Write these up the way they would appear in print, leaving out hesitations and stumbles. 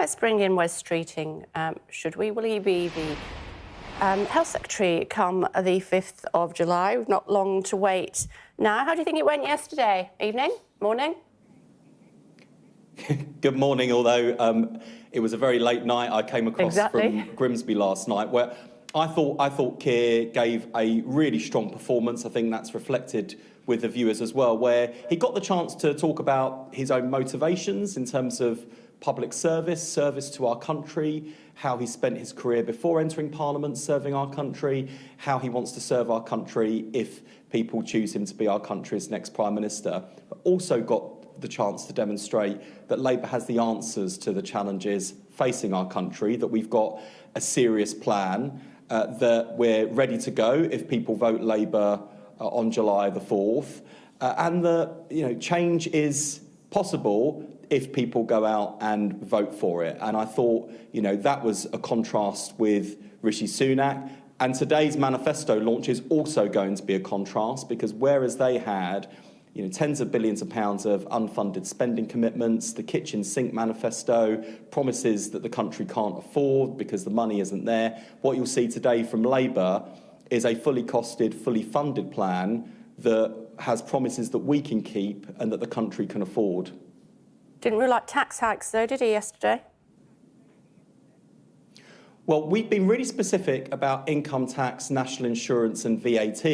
Let's bring in Wes Streeting, should we? Will he be the Health Secretary come the 5th of July? We've not long to wait now. How do you think it went yesterday? Evening? Morning? Good morning, although it was a very late night. I came across from Grimsby last night, where I thought Keir gave a really strong performance. I think that's reflected with the viewers as well, where he got the chance to talk about his own motivations in terms of public service to our country, how he spent his career before entering Parliament serving our country, how he wants to serve our country if people choose him to be our country's next Prime Minister. But also got the chance to demonstrate that Labour has the answers to the challenges facing our country, that we've got a serious plan, that we're ready to go if people vote Labour on July the 4th, and that change is possible if people go out and vote for it. And I thought, that was a contrast with Rishi Sunak. And today's manifesto launch is also going to be a contrast, because whereas they had tens of billions of pounds of unfunded spending commitments, the kitchen sink manifesto, promises that the country can't afford because the money isn't there, what you'll see today from Labour is a fully costed, fully funded plan that has promises that we can keep and that the country can afford. Didn't rule out tax hikes, though, did he, yesterday? Well, we've been really specific about income tax, national insurance and VAT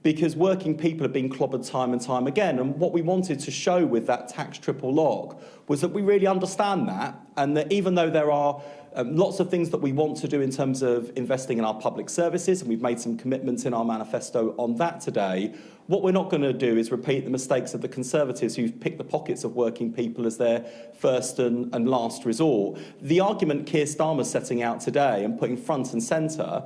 because working people have been clobbered time and time again. And what we wanted to show with that tax triple log was that we really understand that, and that even though there are lots of things that we want to do in terms of investing in our public services, and we've made some commitments in our manifesto on that today, what we're not going to do is repeat the mistakes of the Conservatives who've picked the pockets of working people as their first and last resort. The argument Keir Starmer's setting out today and putting front and centre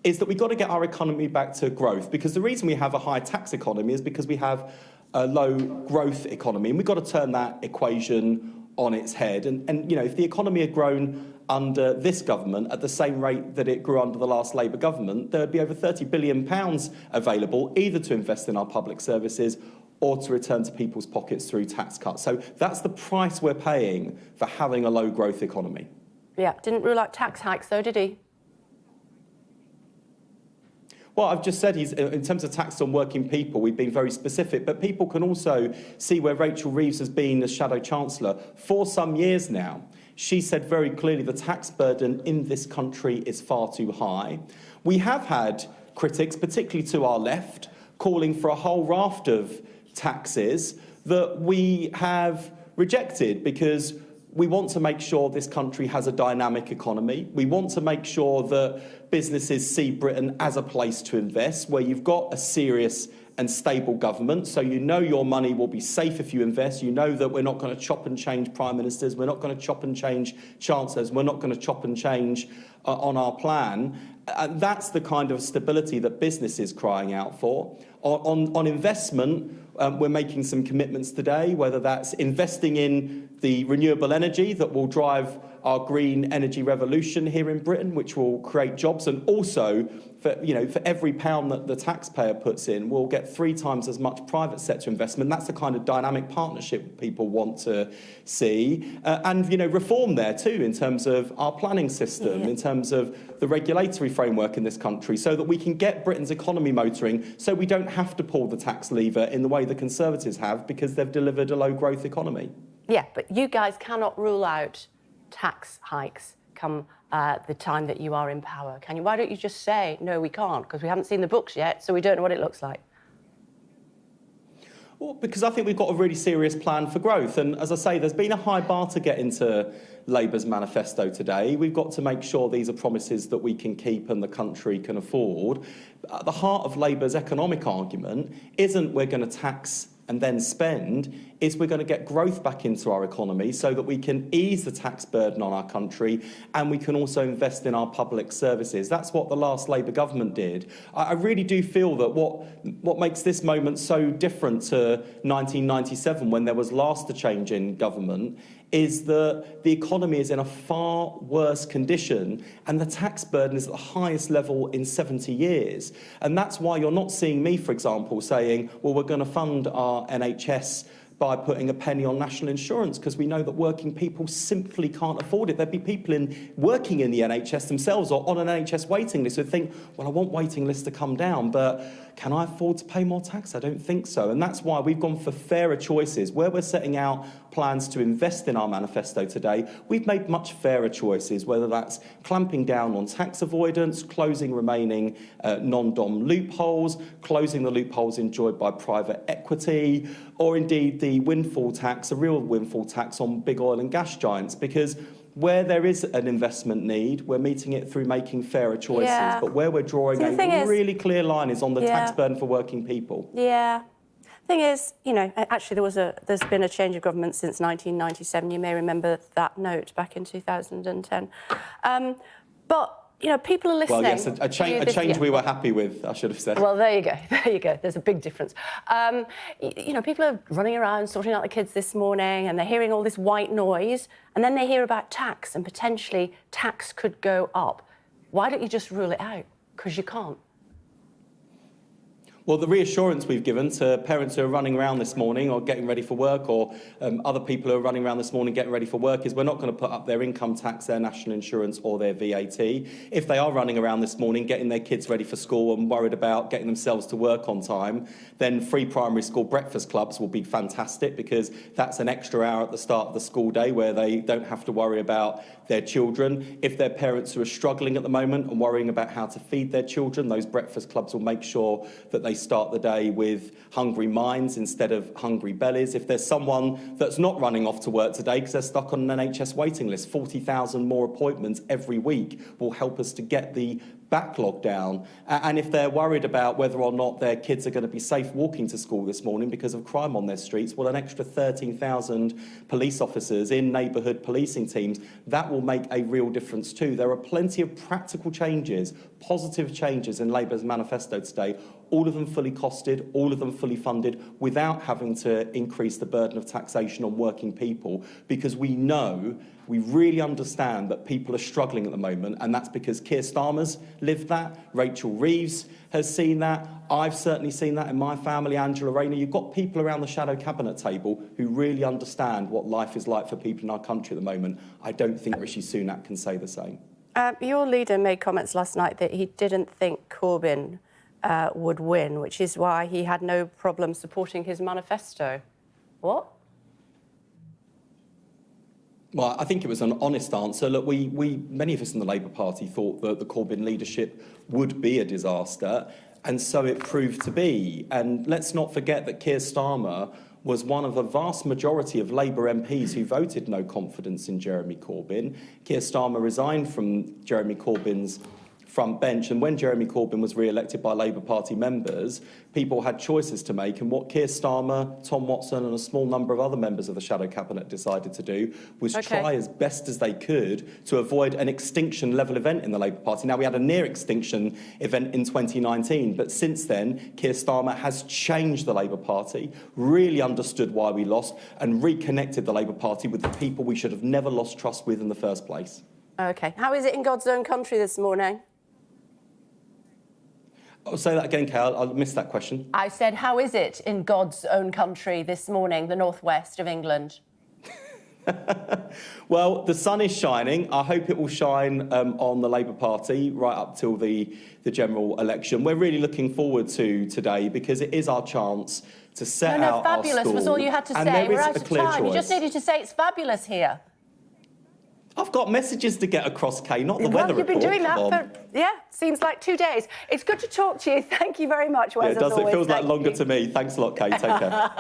is that we've got to get our economy back to growth, because the reason we have a high tax economy is because we have a low growth economy, and we've got to turn that equation on its head. And if the economy had grown under this government at the same rate that it grew under the last Labour government, there would be over £30 billion available either to invest in our public services or to return to people's pockets through tax cuts. So that's the price we're paying for having a low growth economy. Yeah, didn't rule out tax hikes though, did he? Well, I've just said in terms of tax on working people, we've been very specific, but people can also see where Rachel Reeves has been as Shadow Chancellor for some years now. She said very clearly the tax burden in this country is far too high. We have had critics, particularly to our left, calling for a whole raft of taxes that we have rejected because we want to make sure this country has a dynamic economy. We want to make sure that businesses see Britain as a place to invest, where you've got a serious and stable government, so your money will be safe if you invest. You know that we're not going to chop and change prime ministers, we're not going to chop and change chancellors, we're not going to chop and change on our plan. And that's the kind of stability that business is crying out for. On investment, we're making some commitments today, whether that's investing in the renewable energy that will drive our green energy revolution here in Britain, which will create jobs, and also for every pound that the taxpayer puts in, we'll get 3 times as much private sector investment. That's the kind of dynamic partnership people want to see, and reform there too in terms of our planning system, in terms of the regulatory framework in this country, so that we can get Britain's economy motoring, so we don't have to pull the tax lever in the way the Conservatives have, because they've delivered a low growth economy. Yeah, but you guys cannot rule out tax hikes come the time that you are in power, can you? Why don't you just say, no, we can't, because we haven't seen the books yet, so we don't know what it looks like? Well, because I think we've got a really serious plan for growth. And as I say, there's been a high bar to get into Labour's manifesto today. We've got to make sure these are promises that we can keep and the country can afford. At the heart of Labour's economic argument isn't we're going to tax and then spend, is we're going to get growth back into our economy so that we can ease the tax burden on our country, and we can also invest in our public services. That's what the last Labour government did. I really do feel that what makes this moment so different to 1997, when there was last a change in government, is that the economy is in a far worse condition and the tax burden is at the highest level in 70 years. And that's why you're not seeing me, for example, saying, well, we're going to fund our NHS by putting a penny on national insurance, because we know that working people simply can't afford it. There'd be people working in the NHS themselves or on an NHS waiting list who think, well, I want waiting lists to come down, but can I afford to pay more tax? I don't think so. And that's why we've gone for fairer choices. Where we're setting out plans to invest in our manifesto today, we've made much fairer choices, whether that's clamping down on tax avoidance, closing remaining non-dom loopholes, closing the loopholes enjoyed by private equity, or indeed the windfall tax, a real windfall tax on big oil and gas giants, because where there is an investment need, we're meeting it through making fairer choices. Yeah. But where we're drawing a really clear line is on the tax burden for working people. Yeah. Thing is, you know, actually there's been a change of government since 1997. You may remember that note back in 2010. But you know, people are listening. Well, yes, a change we were happy with, I should have said. Well, there you go. There you go. There's a big difference. You know, people are running around sorting out the kids this morning, and they're hearing all this white noise, and then they hear about tax, and potentially tax could go up. Why don't you just rule it out? Because you can't. Well, the reassurance we've given to parents who are running around this morning or getting ready for work, or other people who are running around this morning getting ready for work, is we're not going to put up their income tax, their national insurance or their VAT. If they are running around this morning getting their kids ready for school and worried about getting themselves to work on time, then free primary school breakfast clubs will be fantastic, because that's an extra hour at the start of the school day where they don't have to worry about their children. If they're parents who are struggling at the moment and worrying about how to feed their children, those breakfast clubs will make sure that they start the day with hungry minds instead of hungry bellies. If there's someone that's not running off to work today because they're stuck on an NHS waiting list, 40,000 more appointments every week will help us to get the backlog down. And if they're worried about whether or not their kids are going to be safe walking to school this morning because of crime on their streets, well, an extra 13,000 police officers in neighbourhood policing teams, that will make a real difference too. There are plenty of practical changes, positive changes in Labour's manifesto today, all of them fully costed, all of them fully funded, without having to increase the burden of taxation on working people, because we know, we really understand that people are struggling at the moment, and that's because Keir Starmer's lived that, Rachel Reeves has seen that, I've certainly seen that in my family, Angela Rayner. You've got people around the shadow cabinet table who really understand what life is like for people in our country at the moment. I don't think Rishi Sunak can say the same. Your leader made comments last night that he didn't think Corbyn would win, which is why he had no problem supporting his manifesto. What? Well, I think it was an honest answer. Look, many of us in the Labour Party thought that the Corbyn leadership would be a disaster, and so it proved to be. And let's not forget that Keir Starmer was one of a vast majority of Labour MPs who voted no confidence in Jeremy Corbyn. Keir Starmer resigned from Jeremy Corbyn's front bench, and when Jeremy Corbyn was re-elected by Labour Party members, people had choices to make, and what Keir Starmer, Tom Watson and a small number of other members of the shadow cabinet decided to do was try as best as they could to avoid an extinction level event in the Labour Party. Now, we had a near extinction event in 2019, but since then Keir Starmer has changed the Labour Party, really understood why we lost, and reconnected the Labour Party with the people we should have never lost trust with in the first place. OK. How is it in God's own country this morning? I'll say that again, Kay. I missed that question. I said, how is it in God's own country this morning, the northwest of England? Well, the sun is shining. I hope it will shine on the Labour Party right up till the general election. We're really looking forward to today, because it is our chance to set out fabulous our stall. was all you had to and say. there We're is out a of clear time. choice. You just needed to say it's fabulous here. I've got messages to get across, Kay, not the weather report. You've been doing that for, seems like 2 days. It's good to talk to you. Thank you very much, Wes. Yeah, it does. It feels like longer to me. Thanks a lot, Kay. Take care.